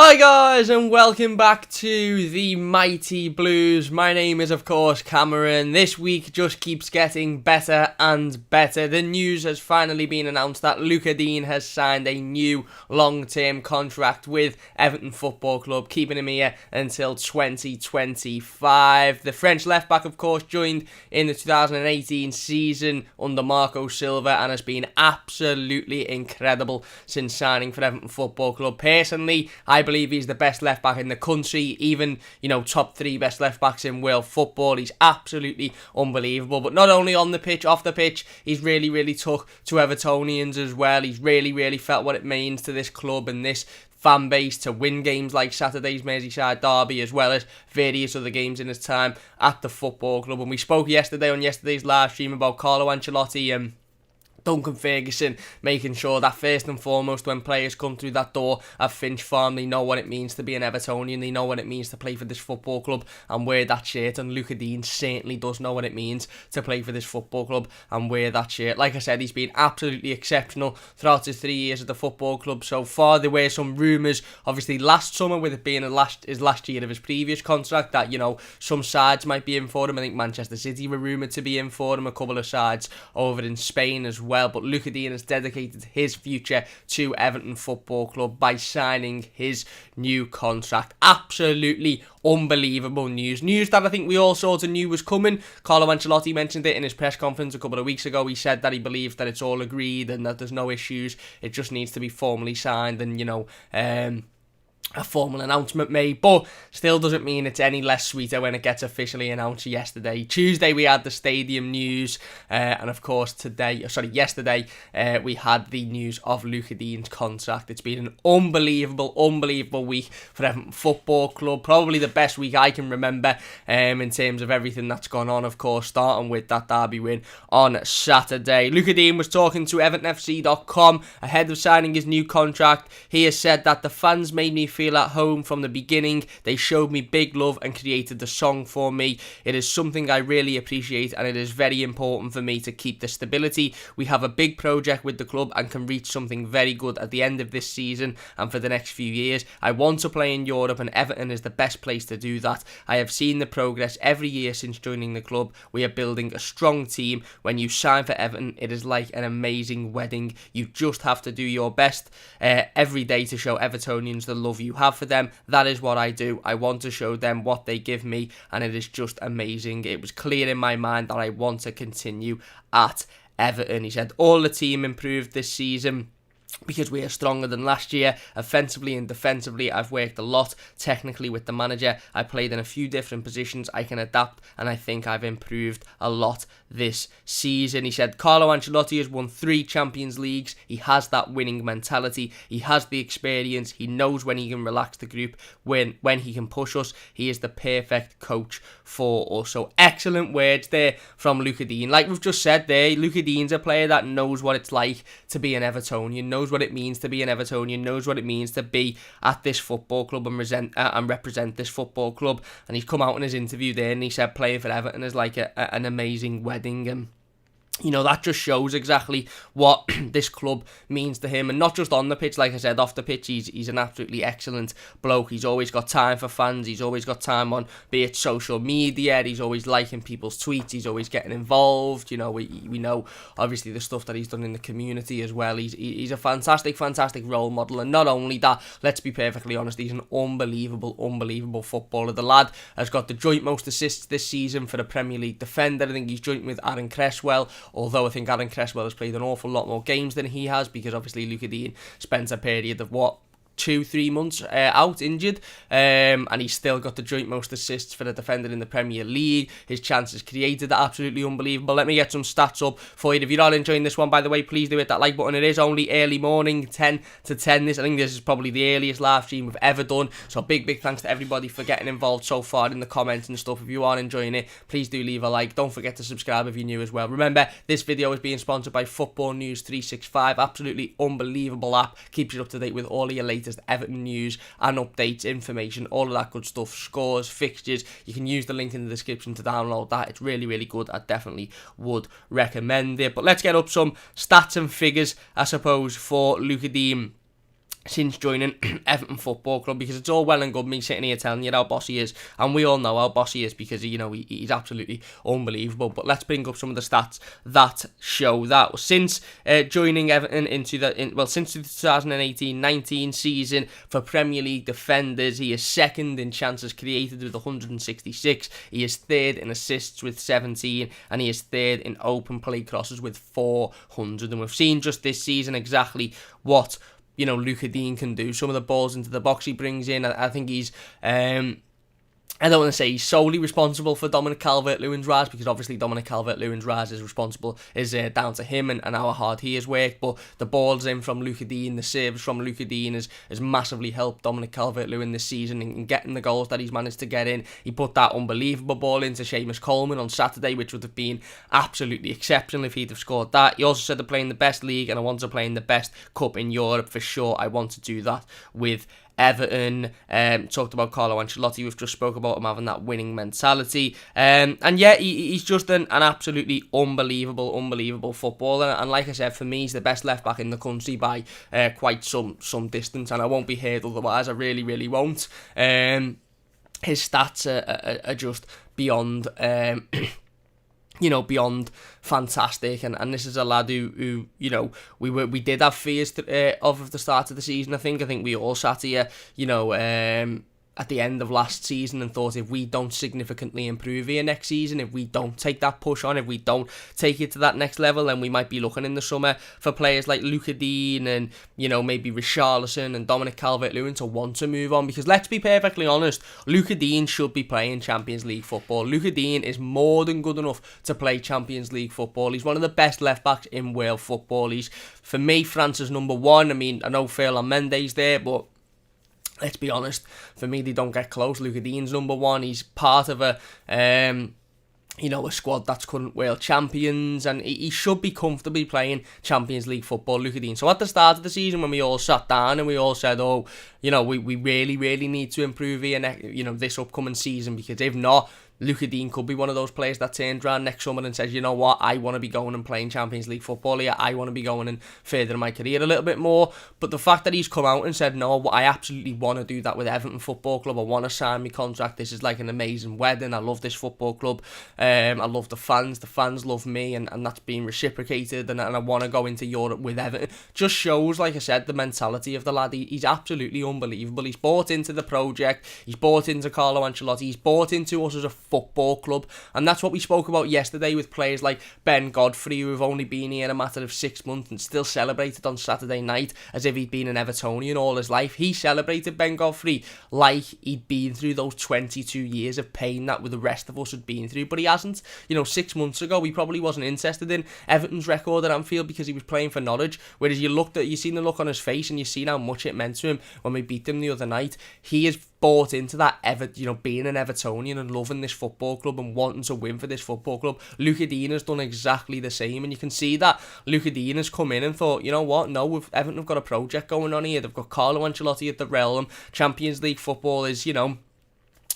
Hi guys and welcome back to the Mighty Blues. My name is of course Cameron. This week just keeps getting better and better. The news has finally been announced that Digne has signed a new long-term contract with Everton Football Club, keeping him here until 2025. The French left-back of course joined in the 2018 season under Marco Silva and has been absolutely incredible since signing for Everton Football Club. Personally, I believe he's the best left back in the country, even, top 3 best left backs in world football. He's absolutely unbelievable. But not only on the pitch, off the pitch, he's really took to Evertonians as well. He's really felt what it means to this club and this fan base to win games like Saturday's Merseyside derby, as well as various other games in his time at the football club. And we spoke yesterday on yesterday's live stream about Carlo Ancelotti and Duncan Ferguson, making sure that first and foremost when players come through that door at Finch Farm, they know what it means to be an Evertonian, they know what it means to play for this football club and wear that shirt, and Digne certainly does know what it means to play for this football club and wear that shirt. Like I said, he's been absolutely exceptional throughout his 3 years at the football club so far. There were some rumours, obviously last summer, with it being his last year of his previous contract, that, some sides might be in for him. I think Manchester City were rumoured to be in for him, a couple of sides over in Spain as well. But Digne has dedicated his future to Everton Football Club by signing his new contract. Absolutely unbelievable news. News that I think we all sort of knew was coming. Carlo Ancelotti mentioned it in his press conference a couple of weeks ago. He said that he believes that it's all agreed and that there's no issues. It just needs to be formally signed and, a formal announcement made, but still doesn't mean it's any less sweeter when it gets officially announced yesterday. Tuesday we had the stadium news, and of course yesterday we had the news of Digne's contract. It's been an unbelievable week for Everton Football Club, probably the best week I can remember in terms of everything that's gone on, of course, starting with that derby win on Saturday. Digne was talking to EvertonFC.com ahead of signing his new contract. He has said that the fans made me feel at home from the beginning. They showed me big love and created the song for me. It is something I really appreciate, and it is very important for me to keep the stability. We have a big project with the club and can reach something very good at the end of this season and for the next few years. I want to play in Europe, and Everton is the best place to do that. I have seen the progress every year since joining the club. We are building a strong team. When you sign for Everton, it is like an amazing wedding. You just have to do your best every day to show Evertonians the love you have for them. That is what I do. I want to show them what they give me, and it is just amazing. It was clear in my mind that I want to continue at Everton. He said all the team improved this season because we are stronger than last year. Offensively and defensively, I've worked a lot. Technically with the manager, I played in a few different positions. I can adapt, and I think I've improved a lot this season. He said Carlo Ancelotti has won 3 Champions Leagues. He has that winning mentality. He has the experience. He knows when he can relax the group, when he can push us. He is the perfect coach for us. So excellent words there from Digne. Like we've just said there, Digne's a player that knows what it's like to be an Evertonian, knows what it means to be an Evertonian, knows what it means to be at this football club and represent this football club. And he's come out in his interview there and he said playing for Everton is like an amazing wedding, and that just shows exactly what this club means to him. And not just on the pitch, like I said, off the pitch, he's an absolutely excellent bloke. He's always got time for fans. He's always got time on, be it social media. He's always liking people's tweets. He's always getting involved. We know, obviously, the stuff that he's done in the community as well. He's a fantastic role model. And not only that, let's be perfectly honest, he's an unbelievable footballer. The lad has got the joint most assists this season for the Premier League defender. I think he's joint with Aaron Cresswell, although I think Aaron Cresswell has played an awful lot more games than he has, because obviously Digne spent a period of 2-3 months out injured, and he's still got the joint most assists for the defender in the Premier League. His chances created are absolutely unbelievable. Let me get some stats up for you. If you're not enjoying this one, by the way, please do hit that like button. It is only early morning, 10 to 10. I think this is probably the earliest live stream we've ever done, so big thanks to everybody for getting involved so far in the comments and stuff. If you are enjoying it, please do leave a like. Don't forget to subscribe if you're new as well. Remember, this video is being sponsored by Football News 365. Absolutely unbelievable app. Keeps you up to date with all of your latest Everton news and updates, information, all of that good stuff, scores, fixtures. You can use the link in the description to download that. It's really good. I definitely would recommend it. But let's get up some stats and figures, I suppose, for Digne. since joining Everton Football Club, because it's all well and good me sitting here telling you how boss he is, and we all know how boss he is because he's absolutely unbelievable. But let's bring up some of the stats that show that since joining Everton since the 2018-19 season for Premier League defenders, he is second in chances created with 166, he is third in assists with 17, and he is third in open play crosses with 400. And we've seen just this season exactly what Luca Digne can do. Some of the balls into the box he brings in, I think he's I don't want to say he's solely responsible for Dominic Calvert-Lewin's rise, because obviously Dominic Calvert-Lewin's rise is down to him and how hard he has worked, but the balls in from Luca Digne, the serves from Luca Digne has massively helped Dominic Calvert-Lewin this season in getting the goals that he's managed to get in. He put that unbelievable ball into Seamus Coleman on Saturday, which would have been absolutely exceptional if he'd have scored that. He also said they're playing the best league and I want to play in the best cup in Europe for sure. I want to do that with Everton. Talked about Carlo Ancelotti. We've just spoke about him having that winning mentality. And yeah, he's just an absolutely unbelievable footballer. And like I said, for me, he's the best left back in the country by quite some distance. And I won't be heard otherwise. I really won't. His stats are just beyond beyond fantastic, and this is a lad who we did have fears of at the start of the season. I think we all sat here, at the end of last season and thought, if we don't significantly improve here next season, if we don't take that push on, if we don't take it to that next level, then we might be looking in the summer for players like Luca Digne and, maybe Richarlison and Dominic Calvert-Lewin to want to move on. Because let's be perfectly honest, Luca Digne should be playing Champions League football. Luca Digne is more than good enough to play Champions League football. He's one of the best left backs in world football. He's, for me, France's number one. I mean, I know Ferland Mendy's there, but let's be honest, for me, they don't get close. Luca Digne's number one. He's part of a squad that's current world champions, and he should be comfortably playing Champions League football, Luca Digne. So at the start of the season, when we all sat down and we all said, we really need to improve here, this upcoming season, because if not, Luca Digne could be one of those players that turns around next summer and says, you know what, I want to be going and playing Champions League football here. I want to be going and furthering my career a little bit more. But the fact that he's come out and said, no, I absolutely want to do that with Everton Football Club. I want to sign my contract. This is like an amazing wedding. I love this football club. I love the fans. The fans love me, and that's being reciprocated. And I want to go into Europe with Everton. Just shows, like I said, the mentality of the lad. He's absolutely unbelievable. He's bought into the project. He's bought into Carlo Ancelotti. He's bought into us as a football club, and that's what we spoke about yesterday with players like Ben Godfrey, who have only been here a matter of 6 months and still celebrated on Saturday night as if he'd been an Evertonian all his life. He celebrated, Ben Godfrey, like he'd been through those 22 years of pain that the rest of us had been through, but he hasn't. 6 months ago he probably wasn't interested in Everton's record at Anfield because he was playing for Norwich, whereas you seen the look on his face and you seen how much it meant to him when we beat them the other night. He is bought into that being an Evertonian and loving this football club and wanting to win for this football club. Luca Digne has done exactly the same, and you can see that Luca Digne has come in and thought, you know what, no, Everton have got a project going on here. They've got Carlo Ancelotti at the realm. Champions League football is, I'm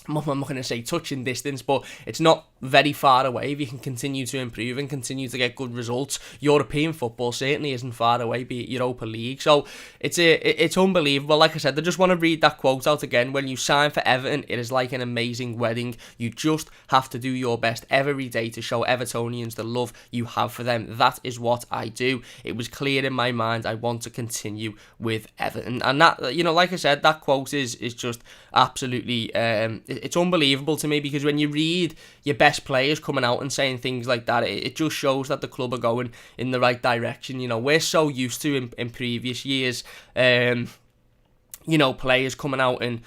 not going to say touching distance, but it's not very far away if you can continue to improve and continue to get good results. European football certainly isn't far away, be it Europa League. So it's unbelievable. Like I said, I just want to read that quote out again. When you sign for Everton, it is like an amazing wedding. You just have to do your best every day to show Evertonians the love you have for them. That is what I do. It was clear in my mind I want to continue with Everton. And that, like I said, that quote is just absolutely it's unbelievable to me, because when you read your best players coming out and saying things like that, it just shows that the club are going in the right direction. We're so used to in previous years, players coming out and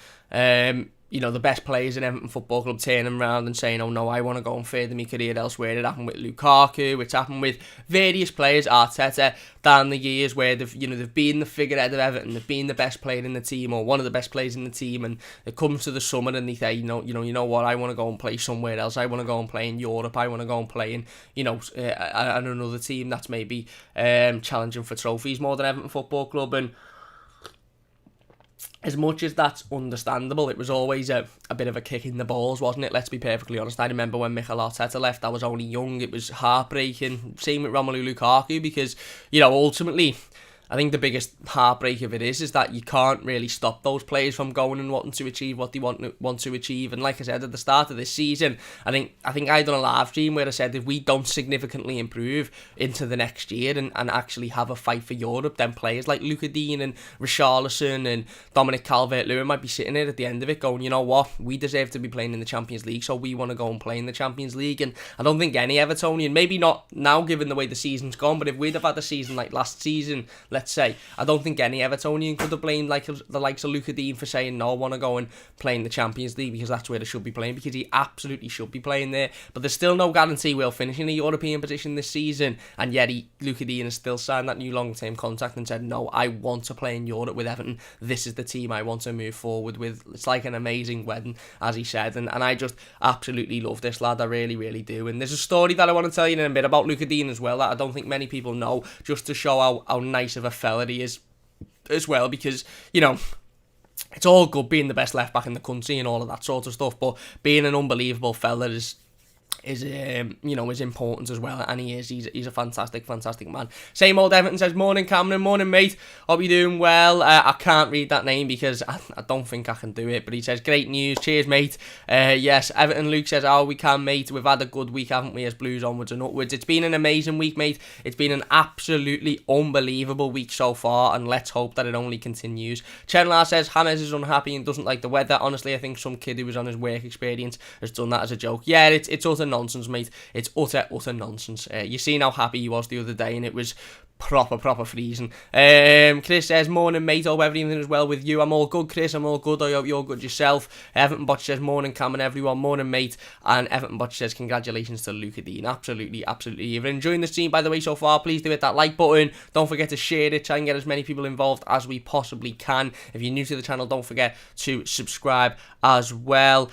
the best players in Everton Football Club turning around and saying, oh no, I want to go and further my career elsewhere. It happened with Lukaku, it's happened with various players, Arteta, down the years, where they've been the figurehead of Everton, they've been the best player in the team, or one of the best players in the team, and it comes to the summer and they say, you know what, I want to go and play somewhere else. I want to go and play in Europe. I want to go and play in, another team that's maybe challenging for trophies more than Everton Football Club. And as much as that's understandable, it was always a bit of a kick in the balls, wasn't it? Let's be perfectly honest. I remember when Mikel Arteta left, I was only young. It was heartbreaking. Same with Romelu Lukaku, because, ultimately, I think the biggest heartbreak of it is that you can't really stop those players from going and wanting to achieve what they want to achieve. And like I said at the start of this season, I think I done a live stream where I said if we don't significantly improve into the next year and actually have a fight for Europe, then players like Luca Digne and Richarlison and Dominic Calvert-Lewin might be sitting there at the end of it going, you know what, we deserve to be playing in the Champions League, so we want to go and play in the Champions League. And I don't think any Evertonian, maybe not now given the way the season's gone, but if we'd have had a season like last season, let's say, I don't think any Evertonian could have blamed like the likes of Luca Digne for saying no, I want to go and play in the Champions League, because that's where they should be playing, because he absolutely should be playing there. But there's still no guarantee we'll finish in a European position this season, and yet Luca Digne has still signed that new long-term contract and said, no, I want to play in Europe with Everton. This is the team I want to move forward with. It's like an amazing wedding, as he said, and I just absolutely love this lad. I really, really do. And there's a story that I want to tell you in a bit about Luca Digne as well that I don't think many people know, just to show how nice of a fella he is as well, because, you know, it's all good being the best left back in the country and all of that sort of stuff, but being an unbelievable fella is important as well, and he's a fantastic man. Same old Everton says, morning Cameron, morning mate, hope you're doing well. I can't read that name because I don't think I can do it, but he says, great news, cheers mate. Yes, Everton Luke says, we can mate, we've had a good week, haven't we, as Blues onwards and upwards. It's been an amazing week mate, it's been an absolutely unbelievable week so far, and let's hope that it only continues. Chenlar says, James is unhappy and doesn't like the weather. Honestly, I think some kid who was on his work experience has done that as a joke. Yeah, it's utter nonsense, mate. It's utter nonsense. You seen how happy he was the other day, and it was proper freezing. Chris says, morning mate, hope everything is well with you. I'm all good, Chris, I'm all good, I hope you're good yourself. Everton Botch says, morning Cam and everyone, morning mate. And Everton Botch says, congratulations to Luca Digne. Absolutely. If you're enjoying the stream, by the way, so far, please do hit that like button. Don't forget to share it, try and get as many people involved as we possibly can. If you're new to the channel, don't forget to subscribe as well.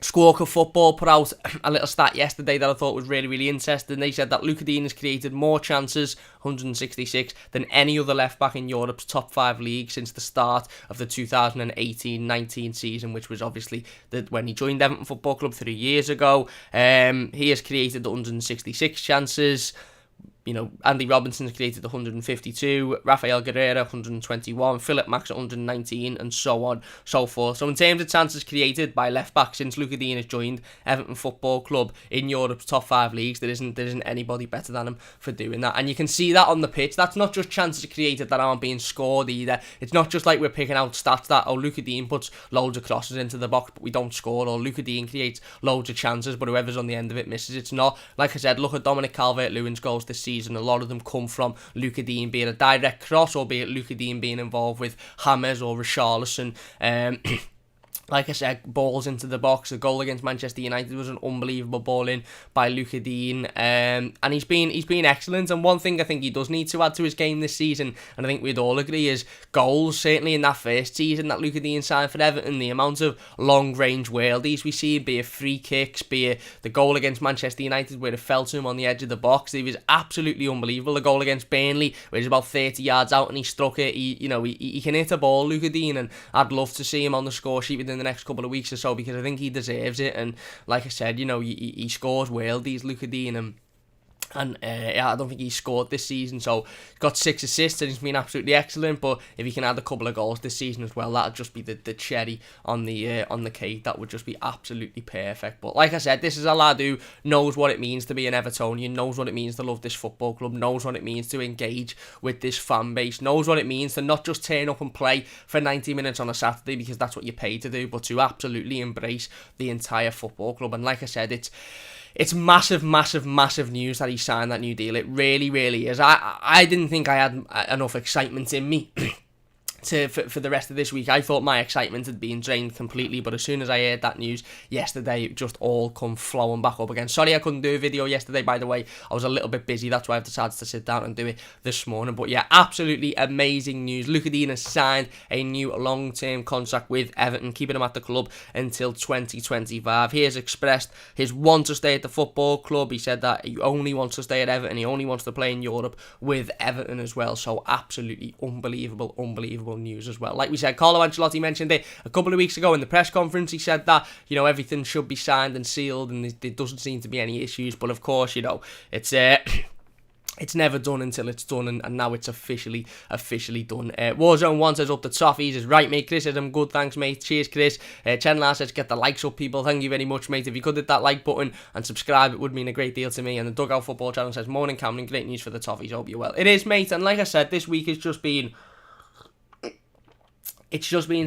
Squawker Football put out a little stat yesterday that I thought was really, really interesting. They said that Luca Digne has created more chances, 166, than any other left-back in Europe's top 5 leagues since the start of the 2018-19 season, which was obviously when he joined Everton Football Club 3 years ago. He has created 166 chances. You know, Andy Robinson's created 152, Rafael Guerreiro 121, Philip Max 119, and so on, so forth. So in terms of chances created by left back since Luca Digne has joined Everton Football Club in Europe's top 5 leagues, there isn't anybody better than him for doing that. And you can see that on the pitch. That's not just chances created that aren't being scored either. It's not just like we're picking out stats that, Luca Digne puts loads of crosses into the box but we don't score, or Luca Digne creates loads of chances but whoever's on the end of it misses. It's not. Like I said, look at Dominic Calvert-Lewin's goals this season. A lot of them come from Luca Digne being a direct cross, or be it Luca Digne being involved with James or Richarlison. Like I said, balls into the box. The goal against Manchester United was an unbelievable ball in by Luca Digne, and he's been excellent. And one thing I think he does need to add to his game this season, and I think we'd all agree, is goals. Certainly in that first season that Luca Digne signed for Everton, the amount of long-range worldies we see, be it free kicks, be it the goal against Manchester United where it fell to him on the edge of the box, he was absolutely unbelievable. The goal against Burnley where he's about 30 yards out and he struck it. He can hit a ball, Luca Digne, and I'd love to see him on the score sheet within the next couple of weeks or so, because I think he deserves it. And like I said, he scores worldies, Luca Digne, and I don't think he scored this season, so he's got 6 assists and he's been absolutely excellent. But if he can add a couple of goals this season as well, that'd just be the cherry on the cake. That would just be absolutely perfect. But like I said, this is a lad who knows what it means to be an Evertonian, knows what it means to love this football club, knows what it means to engage with this fan base, knows what it means to not just turn up and play for 90 minutes on a Saturday because that's what you're paid to do, but to absolutely embrace the entire football club. And like I said, it's massive news that he signed that new deal. It really, really is. I didn't think I had enough excitement in me for the rest of this week. I thought my excitement had been drained completely, but as soon as I heard that news yesterday, it just all come flowing back up again. Sorry I couldn't do a video yesterday, by the way. I was a little bit busy, that's why I've decided to sit down and do it this morning. But yeah, absolutely amazing news. Luca Digne has signed a new long-term contract with Everton, keeping him at the club until 2025. He has expressed his want to stay at the football club. He said that he only wants to stay at Everton, he only wants to play in Europe with Everton as well. So absolutely unbelievable news as well. Like we said, Carlo Ancelotti mentioned it a couple of weeks ago in the press conference. He said that, everything should be signed and sealed and there doesn't seem to be any issues. But of course, it's It's never done until it's done, and now it's officially done. Warzone 1 says up the toffees is right, mate. Chris says I'm good, thanks, mate. Cheers, Chris. Chenlar says get the likes up, people. Thank you very much, mate. If you could hit that like button and subscribe, it would mean a great deal to me. And the Dugout Football channel says morning, Cameron. Great news for the toffees. Hope you're well. It is, mate. And like I said, this week has just been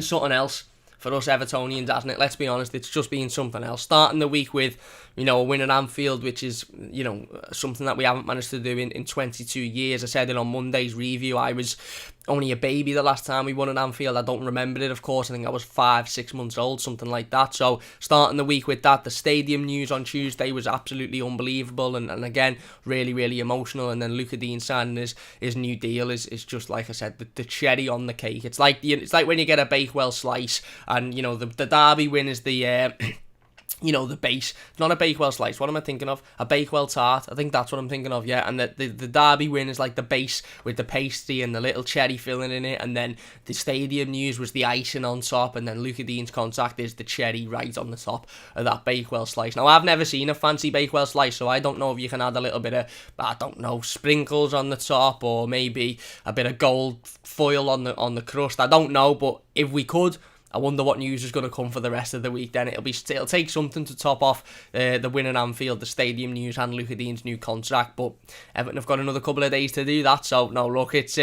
something else for us Evertonians, hasn't it? Let's be honest, it's just been something else. Starting the week with, a win at Anfield, which is, something that we haven't managed to do in 22 years. I said it on Monday's review. I was only a baby the last time we won at Anfield. I don't remember it, of course. I think I was 5-6 months old, something like that. So starting the week with that, the stadium news on Tuesday was absolutely unbelievable, and again, really, really emotional. And then Luca Dean signing his new deal is just, like I said, the cherry on the cake. It's like when you get a Bakewell slice, and the Derby win is the the base. It's not a Bakewell slice. What am I thinking of? A Bakewell tart. I think that's what I'm thinking of, yeah. And the Derby win is like the base with the pastry and the little cherry filling in it. And then the stadium news was the icing on top. And then Luca Dean's contract is the cherry right on the top of that Bakewell slice. Now, I've never seen a fancy Bakewell slice, so I don't know if you can add a little bit of, sprinkles on the top, or maybe a bit of gold foil on the crust. I don't know, but if we could, I wonder what news is going to come for the rest of the week. Then it'll take something to top off the win at Anfield, the stadium news, and Luca Dean's new contract. But Everton have got another couple of days to do that. So no, look, it's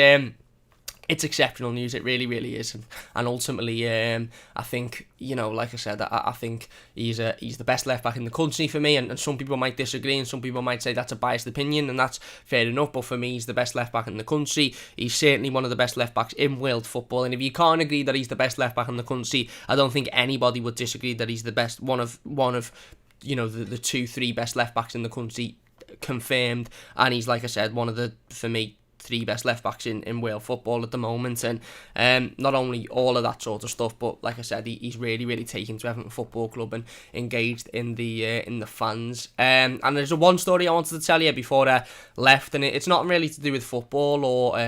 exceptional news. It really, really is. And ultimately, I think, like I said, I think he's the best left back in the country for me. And some people might disagree, and some people might say that's a biased opinion, and that's fair enough. But for me, he's the best left back in the country. He's certainly one of the best left backs in world football. And if you can't agree that he's the best left back in the country, I don't think anybody would disagree that he's the best, one of the 2-3 best left backs in the country confirmed. And he's, like I said, one of the, for me, 3 best left backs in world football at the moment. And not only all of that sort of stuff, but like I said, he's really, really taken to Everton Football Club and engaged in the fans. And there's one story I wanted to tell you before I left, and it's not really to do with football or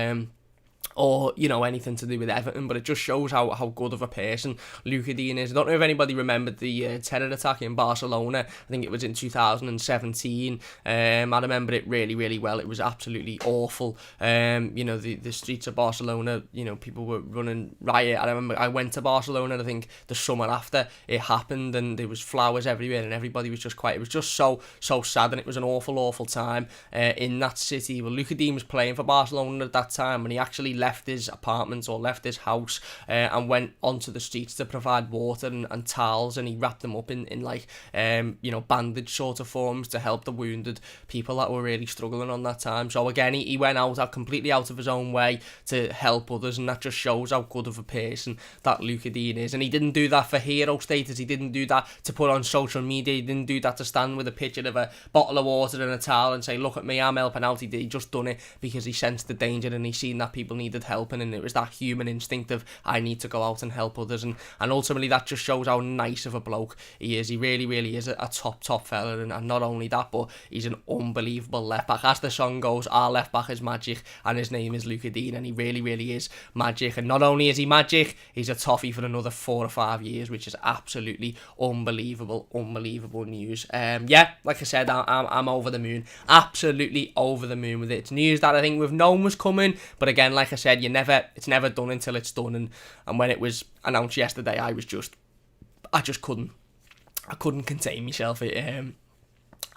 anything to do with Everton, but it just shows how good of a person Luca Dean is. I don't know if anybody remembered the terror attack in Barcelona. I think it was in 2017. I remember it really, really well. It was absolutely awful. The streets of Barcelona, people were running riot. I remember I went to Barcelona, I think the summer after it happened, and there was flowers everywhere, and everybody was just quiet. It was just so sad, and it was an awful, awful time in that city. Well, Luca Dean was playing for Barcelona at that time, and he actually left his apartment or left his house and went onto the streets to provide water and towels, and he wrapped them up in bandage sort of forms to help the wounded people that were really struggling on that time. So again, he went out completely out of his own way to help others, and that just shows how good of a person that Luca Dean is. And he didn't do that for hero status. He didn't do that to put on social media. He didn't do that to stand with a picture of a bottle of water and a towel and say, look at me, I'm helping out. He just done it because he sensed the danger, and he seen that people needed helping, and it was that human instinct of I need to go out and help others, and ultimately that just shows how nice of a bloke he is. He really, really is a top fella, and not only that, but he's an unbelievable left back. As the song goes, our left back is magic, and his name is Luca Dean, and he really, really is magic. And not only is he magic, he's a toffee for another 4 or 5 years, which is absolutely unbelievable news. Like I said, I'm over the moon, absolutely over the moon with it. It's news that I think we've known was coming, but again, like I said, it's never done until it's done. And when it was announced yesterday, I just couldn't contain myself.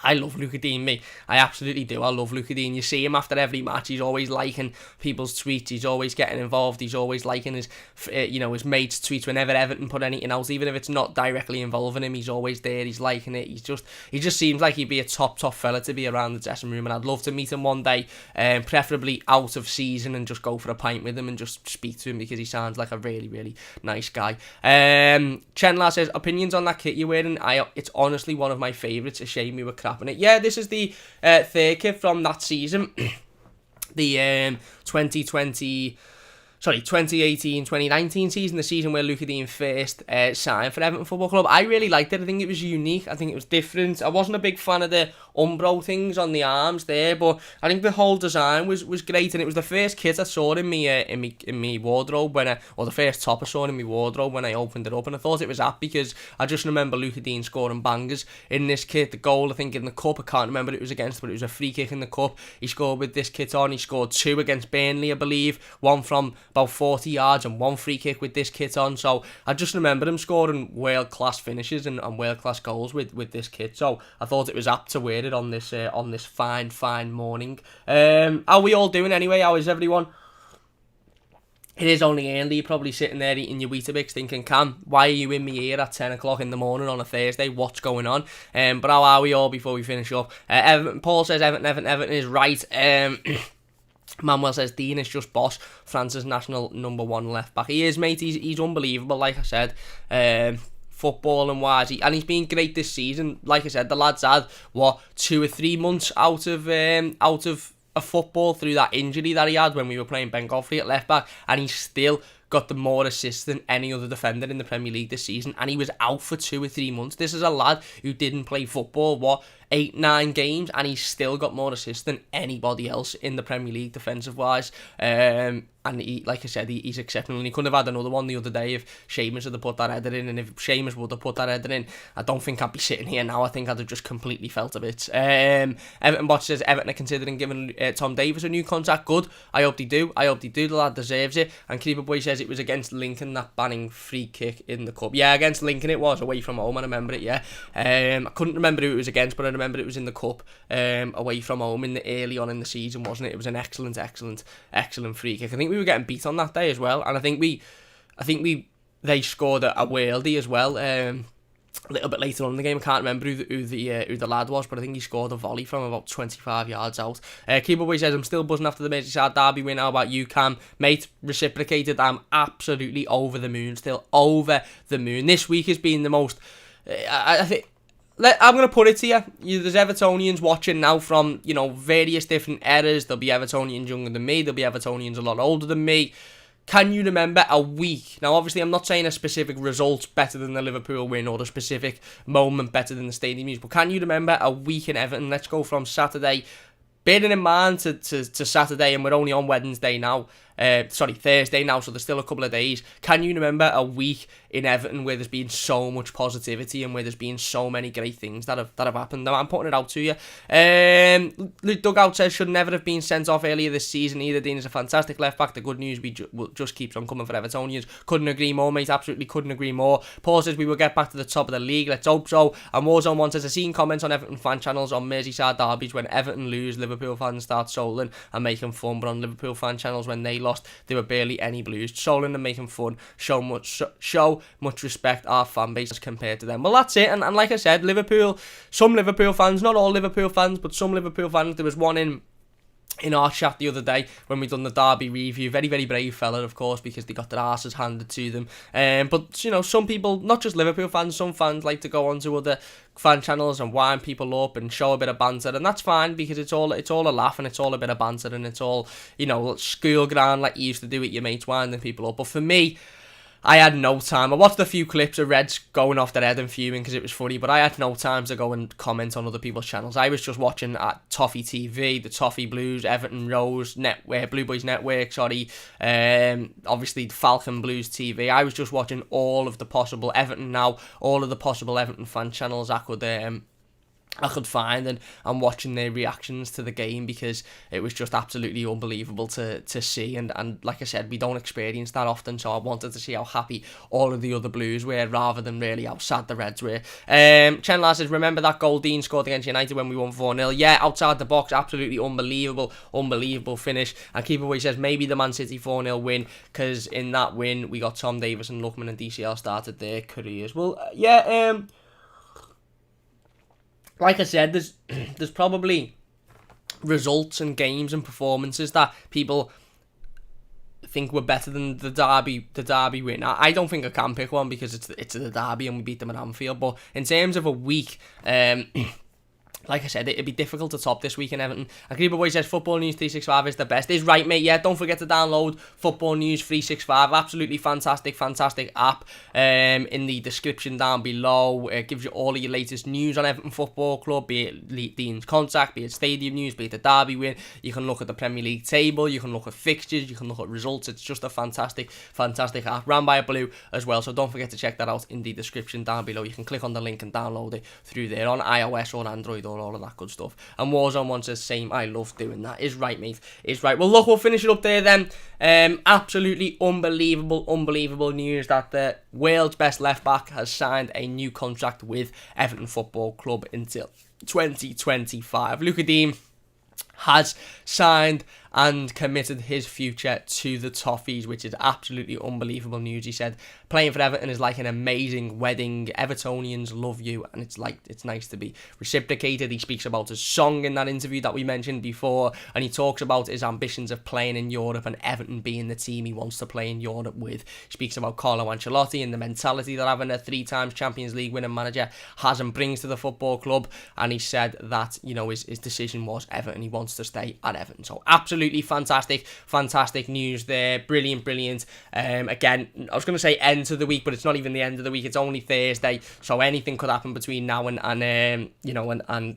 I love Luca Dean, me. I absolutely do. I love Luca Dean. You see him after every match. He's always liking people's tweets. He's always getting involved. He's always liking his mates' tweets whenever Everton put anything else, even if it's not directly involving him. He's always there. He's liking it. He just seems like he'd be a top fella to be around the dressing room, and I'd love to meet him one day, preferably out of season, and just go for a pint with him and just speak to him, because he sounds like a really, really nice guy. Chenlar says, opinions on that kit you're wearing? It's honestly one of my favourites. A shame we were crapping it. Yeah, this is the third kit from that season. The 2018-2019 season, the season where Luca Dean first signed for Everton Football Club. I really liked it. I think it was unique. I think it was different. I wasn't a big fan of the Umbro things on the arms there, but I think the whole design was great, and it was the first kit I saw in me wardrobe or the first top I saw in my wardrobe when I opened it up, and I thought it was apt because I just remember Luca Dean scoring bangers in this kit. The goal, I think, in the cup, I can't remember who it was against, but it was a free kick in the cup. He scored with this kit on. He scored 2 against Burnley, I believe, one from about 40 yards and 1 free kick with this kit on. So I just remember him scoring world-class finishes and world-class goals with this kit. So I thought it was apt to wear it on this fine morning. How are we all doing anyway? How is everyone? It is only early. You're probably sitting there eating your Weetabix thinking, Cam, why are you in my ear at 10 o'clock in the morning on a Thursday? What's going on? But how are we all before we finish up? Paul says Everton is right. Manuel says Digne is just boss. France's national number 1 left back. He is, mate. He's unbelievable, like I said. Footballing wise, and he's been great this season. Like I said, the lad's had 2 or 3 months out of a football through that injury that he had when we were playing Ben Godfrey at left back, and he's still got the more assists than any other defender in the Premier League this season, and he was out for 2 or 3 months. This is a lad who didn't play football 8-9 games, and he's still got more assists than anybody else in the Premier League defensive wise. And he, like I said, he's exceptional, and he couldn't have had another one the other day if Seamus had put that header in, and if Seamus would have put that header in, I don't think I'd be sitting here now. I think I'd have just completely felt a bit. Everton Bot says Everton are considering giving Tom Davies a new contract. Good. I hope they do. The lad deserves it. And Creeper Boy says it was against Lincoln, that banning free kick in the cup. Yeah, against Lincoln it was, away from home. I remember it, yeah. I couldn't remember who it was against, but I remember it was in the cup, away from home early on in the season, wasn't it? It was an excellent free kick. I think we were getting beat on that day as well, and I think they scored a worldie as well. A little bit later on in the game, I can't remember who the lad was, but I think he scored a volley from about 25 yards out. Keeper Boy says, I'm still buzzing after the Merseyside derby win. How about you, Cam? Mate, reciprocated. I'm absolutely over the moon. Still over the moon. This week has been the most... I think... I'm going to put it to you. There's Evertonians watching now from, various different eras. There'll be Evertonians younger than me. There'll be Evertonians a lot older than me. Can you remember a week? Now, obviously, I'm not saying a specific result better than the Liverpool win or a specific moment better than the stadium news, but can you remember a week in Everton? Let's go from Saturday, bearing in mind to Saturday, and we're only on Wednesday now. Thursday now, so there's still a couple of days. Can you remember a week in Everton where there's been so much positivity and where there's been so many great things that have happened? Now, I'm putting it out to you. Luke Dugout says, should never have been sent off earlier this season either. Dean is a fantastic left back. The good news just keeps on coming for Evertonians. Couldn't agree more, mate. Absolutely couldn't agree more. Paul says we will get back to the top of the league. Let's hope so. And Warzone 1 says, I've seen comments on Everton fan channels on Merseyside derbies when Everton lose, Liverpool fans start soling and making fun, but on Liverpool fan channels when they lost, there were barely any Blues. Soling and making fun. Show much respect our fan base as compared to them. Well, that's it. And like I said, some Liverpool fans, not all Liverpool fans, but some Liverpool fans. There was one in our chat the other day when we done the derby review. Very, very brave fella, of course, because they got their asses handed to them. But some people, not just Liverpool fans, some fans like to go onto other fan channels and wind people up and show a bit of banter, and that's fine because it's all a laugh and it's all a bit of banter and it's all school ground like you used to do with your mates, winding people up. But for me, I had no time. I watched a few clips of Reds going off their head and fuming because it was funny, but I had no time to go and comment on other people's channels. I was just watching at Toffee TV, the Toffee Blues, Everton Rose Network, Blue Boys Network, obviously Falcon Blues TV. I was just watching all of the possible Everton fan channels I could find and watching their reactions to the game, because it was just absolutely unbelievable to see, and like I said, we don't experience that often, so I wanted to see how happy all of the other Blues were rather than really how sad the Reds were. Chen says, remember that goal Dean scored against United when we won 4-0? Yeah, outside the box, absolutely unbelievable finish. And Keeper Boy says maybe the Man City 4-0 win, because in that win we got Tom Davies and Lookman and DCL started their careers. Well, like I said, there's probably results and games and performances that people think were better than the derby win. I don't think I can pick one because it's the derby and we beat them at Anfield. But in terms of a week, like I said, it'd be difficult to top this week in Everton. And Creeper Boy says Football News 365 is the best. Is right, mate. Yeah, don't forget to download Football News 365. Absolutely fantastic app. In the description down below, it gives you all of your latest news on Everton Football Club, be it Dean's contact, be it stadium news, be it the derby win. You can look at the Premier League table, you can look at fixtures, you can look at results. It's just a fantastic app, ran by a Blue as well. So don't forget to check that out in the description down below. You can click on the link and download it through there on iOS or Android or all of that good stuff. And Warzone one says same. I love doing that. Is right, mate. Is right. Well, look, we'll finish it up there then. Absolutely unbelievable news that the world's best left back has signed a new contract with Everton Football Club until 2025. Luca Digne has signed and committed his future to the Toffees, which is absolutely unbelievable news. He said, playing for Everton is like an amazing wedding. Evertonians love you, and it's nice to be reciprocated. He speaks about his song in that interview that we mentioned before, and he talks about his ambitions of playing in Europe and Everton being the team he wants to play in Europe with. He speaks about Carlo Ancelotti and the mentality that having a 3 times Champions League winning manager has and brings to the football club, and he said that, you know, his decision was Everton. He wants to stay at Everton. So absolutely fantastic news there. Brilliant. Again, I was going to say end to the week, but it's not even the end of the week. It's only Thursday, so anything could happen between now and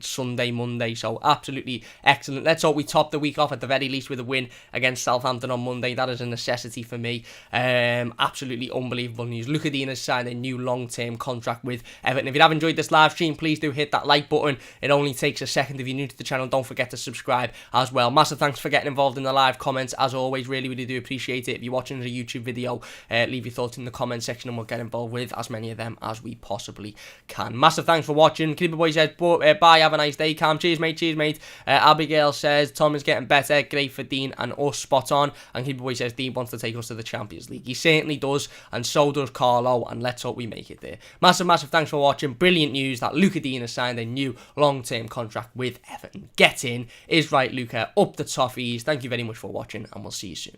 Sunday, Monday. So absolutely excellent. Let's hope we top the week off at the very least with a win against Southampton on Monday. That is a necessity for me. Absolutely unbelievable news. Luca Digne has signed a new long-term contract with Everton. If you have enjoyed this live stream, please do hit that like button. It only takes a second. If you're new to the channel, don't forget to subscribe as well. Massive thanks for getting involved in the live comments. As always, really do appreciate it. If you're watching the YouTube video, leave your thoughts in the comment section and we'll get involved with as many of them as we possibly can. Massive thanks for watching. Creeper Boy says, bye, have a nice day, Cam. Cheers, mate. Abigail says, Tom is getting better. Great for Dean and us, spot on. And Creeper Boy says, Dean wants to take us to the Champions League. He certainly does, and so does Carlo, and let's hope we make it there. Massive thanks for watching. Brilliant news that Luca Digne has signed a new long-term contract with Everton. Get in. Is right, Luca. Up the Toffees. Thank you very much for watching, and we'll see you soon.